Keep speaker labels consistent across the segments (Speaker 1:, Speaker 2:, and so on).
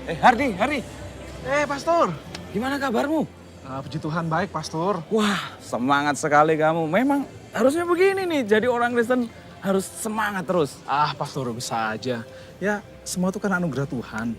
Speaker 1: Hardy.
Speaker 2: Pastor.
Speaker 1: Gimana kabarmu?
Speaker 2: Puji Tuhan baik, Pastor.
Speaker 1: Wah, semangat sekali kamu. Memang harusnya begini nih, jadi orang Kristen harus semangat terus.
Speaker 2: Pastor bisa aja. Ya, semua itu kan anugerah Tuhan.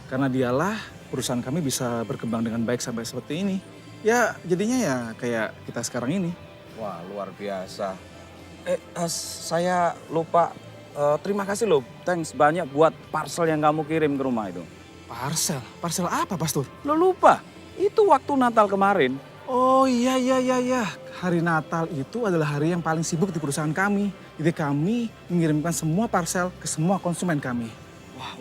Speaker 2: Karena dialah perusahaan kami bisa berkembang dengan baik sampai seperti ini. Ya, jadinya ya kayak kita sekarang ini.
Speaker 1: Wah, luar biasa. Saya lupa. Terima kasih loh, thanks banyak buat parcel yang kamu kirim ke rumah itu.
Speaker 2: Parcel? Parcel apa, Pastor?
Speaker 1: Lo lupa? Itu waktu Natal kemarin.
Speaker 2: Oh iya. Hari Natal itu adalah hari yang paling sibuk di perusahaan kami. Jadi kami mengirimkan semua parcel ke semua konsumen kami.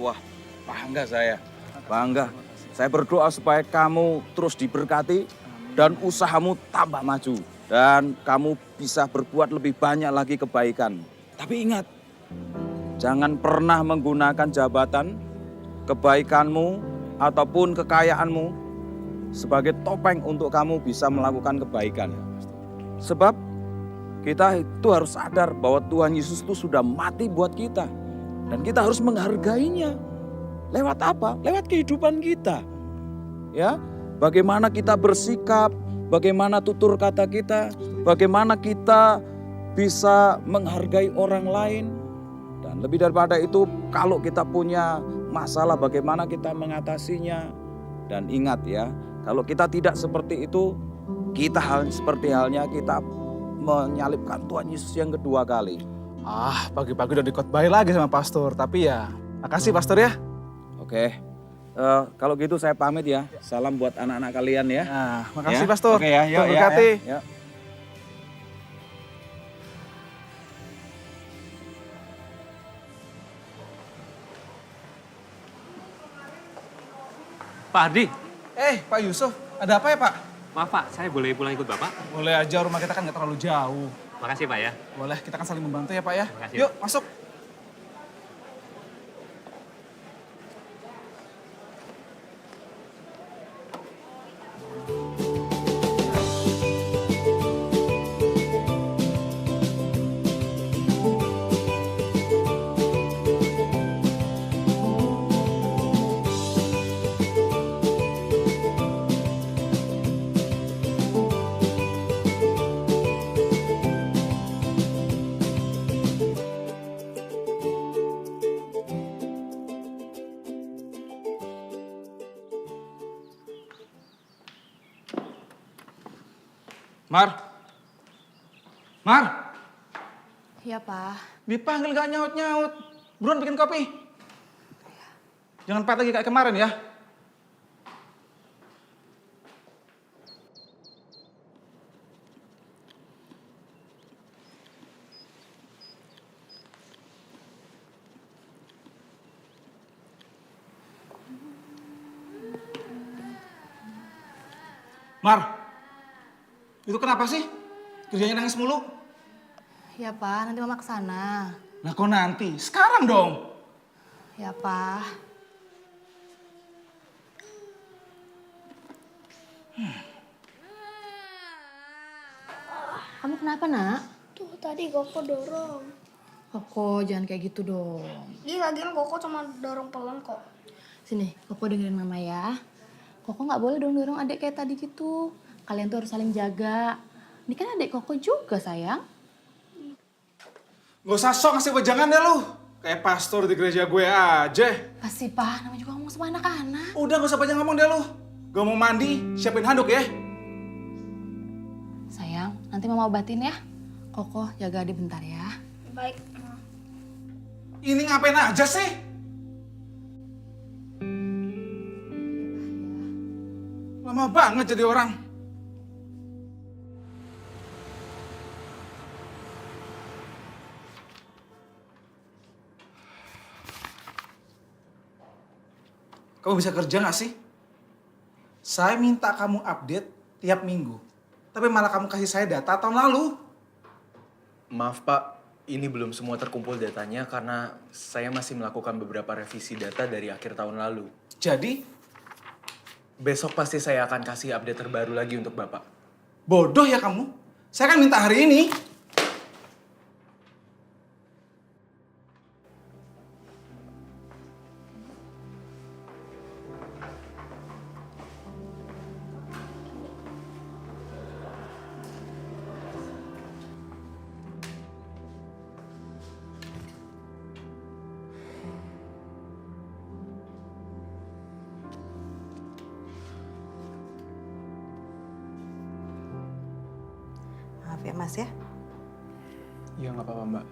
Speaker 1: Wah, bangga saya. Bangga. Saya berdoa supaya kamu terus diberkati dan usahamu tambah maju. Dan kamu bisa berbuat lebih banyak lagi kebaikan. Tapi ingat, jangan pernah menggunakan jabatan, kebaikanmu, ataupun kekayaanmu sebagai topeng untuk kamu bisa melakukan kebaikan. Sebab kita itu harus sadar bahwa Tuhan Yesus itu sudah mati buat kita. Dan kita harus menghargainya. Lewat apa? Lewat kehidupan kita. Ya, bagaimana kita bersikap, bagaimana tutur kata kita, bagaimana kita bisa menghargai orang lain. Dan lebih daripada itu, kalau kita punya masalah, bagaimana kita mengatasinya. Dan ingat ya, kalau kita tidak seperti itu, kita seperti halnya kita menyalibkan Tuhan Yesus yang kedua kali.
Speaker 2: Pagi-pagi udah dikotbahi lagi sama Pastor. Tapi ya, makasih Pastor ya.
Speaker 1: Oke, kalau gitu saya pamit ya. Salam buat anak-anak kalian ya.
Speaker 2: Makasih
Speaker 1: Ya?
Speaker 2: Pastor.
Speaker 1: Oke ya, yuk
Speaker 2: Tuhan berkati.
Speaker 1: ya.
Speaker 3: Pak Hardi,
Speaker 2: Pak Yusuf, ada apa ya Pak?
Speaker 3: maaf Pak, saya boleh pulang ikut Bapak?
Speaker 2: Boleh aja, rumah kita kan nggak terlalu jauh.
Speaker 3: Makasih Pak ya.
Speaker 2: Boleh, kita kan saling membantu ya Pak ya.
Speaker 3: Makasih.
Speaker 2: Yuk, masuk. Mar,
Speaker 4: Iya, Pak.
Speaker 2: dipanggil gak nyaut-nyaut. Buruan bikin kopi. Jangan pahit lagi kayak kemarin ya. Mar, itu kenapa sih? Kerjanya nangis mulu?
Speaker 4: Ya, Pak. Nanti Mama kesana.
Speaker 2: Nah kok nanti? Sekarang dong.
Speaker 4: Ya, Pak. Kamu kenapa, Nak?
Speaker 5: Tuh tadi Koko dorong.
Speaker 4: Koko, jangan kayak gitu dong.
Speaker 5: Iya lagian Koko cuma dorong pelan kok.
Speaker 4: Sini, Koko dengerin Mama ya. Koko nggak boleh dong dorong adik kayak tadi gitu. Kalian tuh harus saling jaga. Ini kan adik Koko juga, sayang.
Speaker 2: Gak usah sok ngasih wejangan deh lu. Kayak pastor di gereja gue aja.
Speaker 4: Pasti, Pak. Namanya juga ngomong sama anak-anak.
Speaker 2: Udah gak usah banyak ngomong deh lu. Gue mau mandi, siapin handuk ya.
Speaker 4: Sayang, nanti Mama obatin ya. Koko, jaga adik bentar ya.
Speaker 5: Baik. Ma.
Speaker 2: Ini ngapain aja sih? Lama banget jadi orang. Kamu bisa kerja gak sih? Saya minta kamu update tiap minggu. Tapi malah kamu kasih saya data tahun lalu.
Speaker 6: Maaf Pak, ini belum semua terkumpul datanya karena saya masih melakukan beberapa revisi data dari akhir tahun lalu.
Speaker 2: Jadi,
Speaker 6: Besok pasti saya akan kasih update terbaru lagi untuk Bapak.
Speaker 2: bodoh ya kamu. Saya kan minta hari ini.
Speaker 7: Mas ya.
Speaker 6: Iya nggak apa-apa Mbak.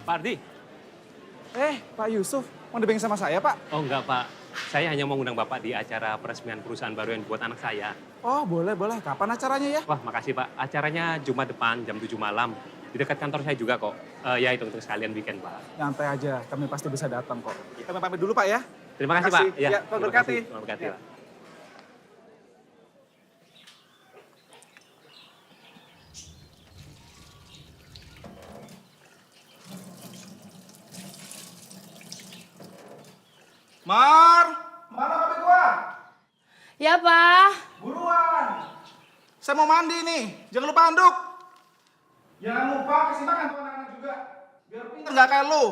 Speaker 3: Pak Ardi.
Speaker 2: Pak Yusuf, mau nebeng sama saya, Pak?
Speaker 3: Oh enggak, Pak. Saya hanya mau undang Bapak di acara peresmian perusahaan baru yang buat anak saya.
Speaker 2: Oh, boleh. Kapan acaranya ya?
Speaker 3: Wah, makasih Pak. Acaranya Jumat depan jam 7 malam. Di dekat kantor saya juga kok. Ya itu untuk sekalian weekend, Pak.
Speaker 2: Nyantai aja, kami pasti bisa datang kok. Kami pamit dulu, Pak ya.
Speaker 3: Terima kasih, Pak.
Speaker 2: Ya, Tuhan
Speaker 3: terima
Speaker 2: berkati.
Speaker 3: kasih. Tuhan berkati,
Speaker 2: Ya.
Speaker 3: Pak.
Speaker 2: Mar, mana kopi gua?
Speaker 4: Ya, Pak.
Speaker 2: Buruan. Saya mau mandi nih, jangan lupa handuk. Jangan lupa kasih makan tuh anak-anak juga. Biar pinter nggak kayak lu.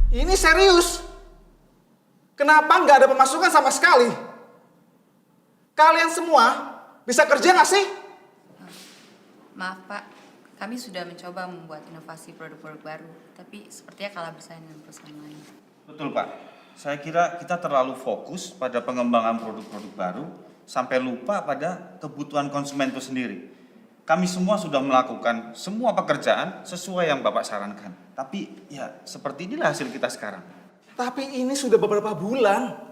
Speaker 2: Ini serius. Kenapa nggak ada pemasukan sama sekali? Kalian semua bisa kerja nggak sih?
Speaker 8: Maaf Pak, kami sudah mencoba membuat inovasi produk-produk baru, tapi sepertinya kalah bersaing dengan perusahaan lain.
Speaker 1: Betul Pak, saya kira kita terlalu fokus pada pengembangan produk-produk baru sampai lupa pada kebutuhan konsumen itu sendiri. Kami semua sudah melakukan semua pekerjaan sesuai yang Bapak sarankan. Tapi ya seperti inilah hasil kita sekarang.
Speaker 2: Tapi ini sudah beberapa bulan.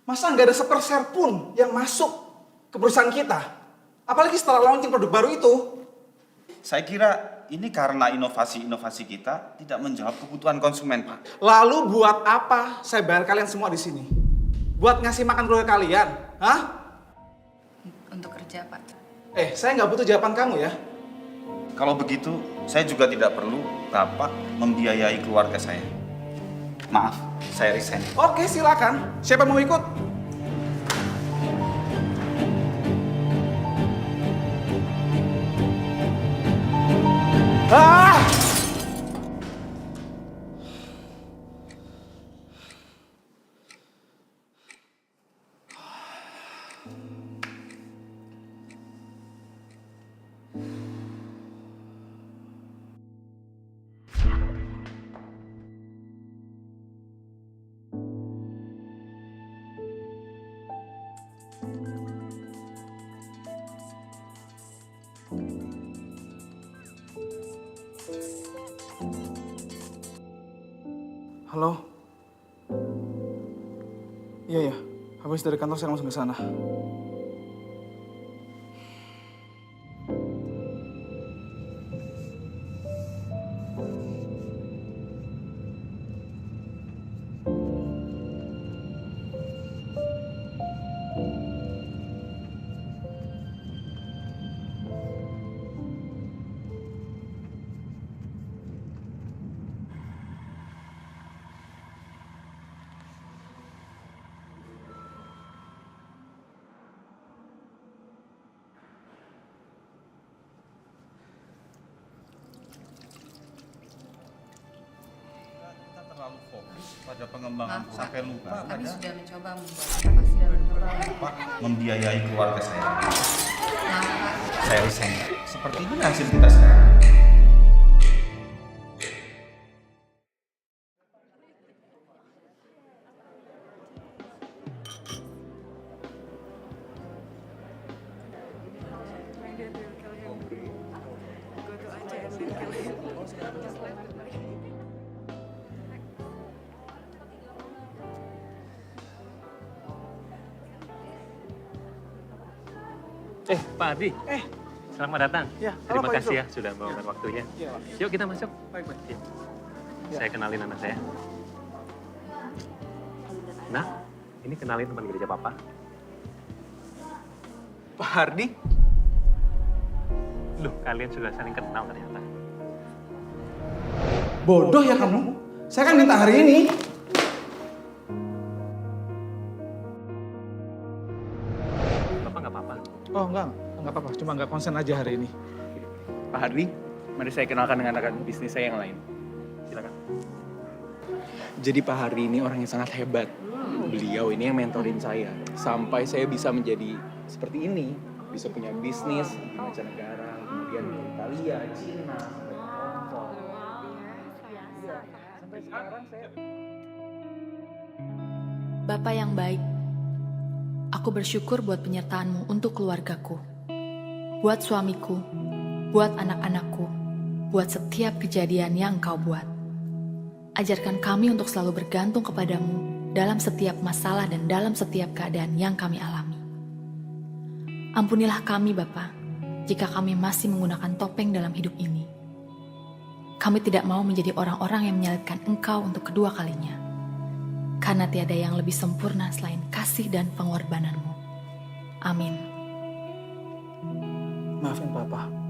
Speaker 2: Masa nggak ada sepersen pun yang masuk ke perusahaan kita? Apalagi setelah launching produk baru itu.
Speaker 1: Saya kira ini karena inovasi-inovasi kita tidak menjawab kebutuhan konsumen, Pak.
Speaker 2: Lalu buat apa saya bayar kalian semua di sini? Buat ngasih makan keluarga kalian? Hah?
Speaker 8: Untuk kerja Pak.
Speaker 2: Saya nggak butuh jawaban kamu ya.
Speaker 1: Kalau begitu, saya juga tidak perlu Bapak membiayai keluarga saya. Maaf, saya resign.
Speaker 2: Oke, silakan. Siapa mau ikut? Ah! Halo? Iya, habis dari kantor saya langsung ke sana.
Speaker 1: Kita terlalu fokus pada pengembangan
Speaker 8: Maaf, Pak.
Speaker 1: sampai lupa
Speaker 8: Kami
Speaker 1: pada
Speaker 8: sudah mencoba membuat inovasi produk-produk baru.
Speaker 1: Bapak membiayai keluarga saya.
Speaker 8: Maaf Pak,
Speaker 1: Saya resign. Seperti inilah hasil kita sekarang.
Speaker 3: Pak Ardi. Selamat datang.
Speaker 2: Ya, halo,
Speaker 3: Terima
Speaker 2: Pak
Speaker 3: kasih
Speaker 2: Yusuf.
Speaker 3: ya sudah meluangkan waktunya.
Speaker 2: Iya, Pak.
Speaker 3: Yuk kita masuk.
Speaker 2: Baik, baik.
Speaker 3: Iya.
Speaker 2: Ya.
Speaker 3: Saya kenalin anak saya. Nah, ini kenalin teman gereja Papa.
Speaker 6: Pak Hardi?
Speaker 3: Loh, kalian sudah saling kenal ternyata.
Speaker 2: Bodoh ya kamu. Saya kan minta hari ini.
Speaker 3: Bapak nggak apa-apa.
Speaker 2: Oh, enggak apa-apa. Cuma nggak konsen aja hari ini.
Speaker 6: Pak Hardi, mari saya kenalkan dengan rekan bisnis saya yang lain.
Speaker 3: Silakan.
Speaker 6: Jadi Pak Hardi ini orang yang sangat hebat. Beliau ini yang mentorin saya. Sampai saya bisa menjadi seperti ini. Bisa punya bisnis di mancanegara, kemudian ke Italia, Cina, sampai ke Hong Kong. Iya, sampai sekarang saya...
Speaker 4: Bapak yang baik, aku bersyukur buat penyertaanmu untuk keluargaku, buat suamiku, buat anak-anakku, buat setiap kejadian yang kau buat. Ajarkan kami untuk selalu bergantung kepadamu dalam setiap masalah dan dalam setiap keadaan yang kami alami. Ampunilah kami, Bapa, jika kami masih menggunakan topeng dalam hidup ini. Kami tidak mau menjadi orang-orang yang menyalibkan Engkau untuk kedua kalinya. Karena tiada yang lebih sempurna selain kasih dan pengorbananmu. Amin.
Speaker 2: Maafin Papa.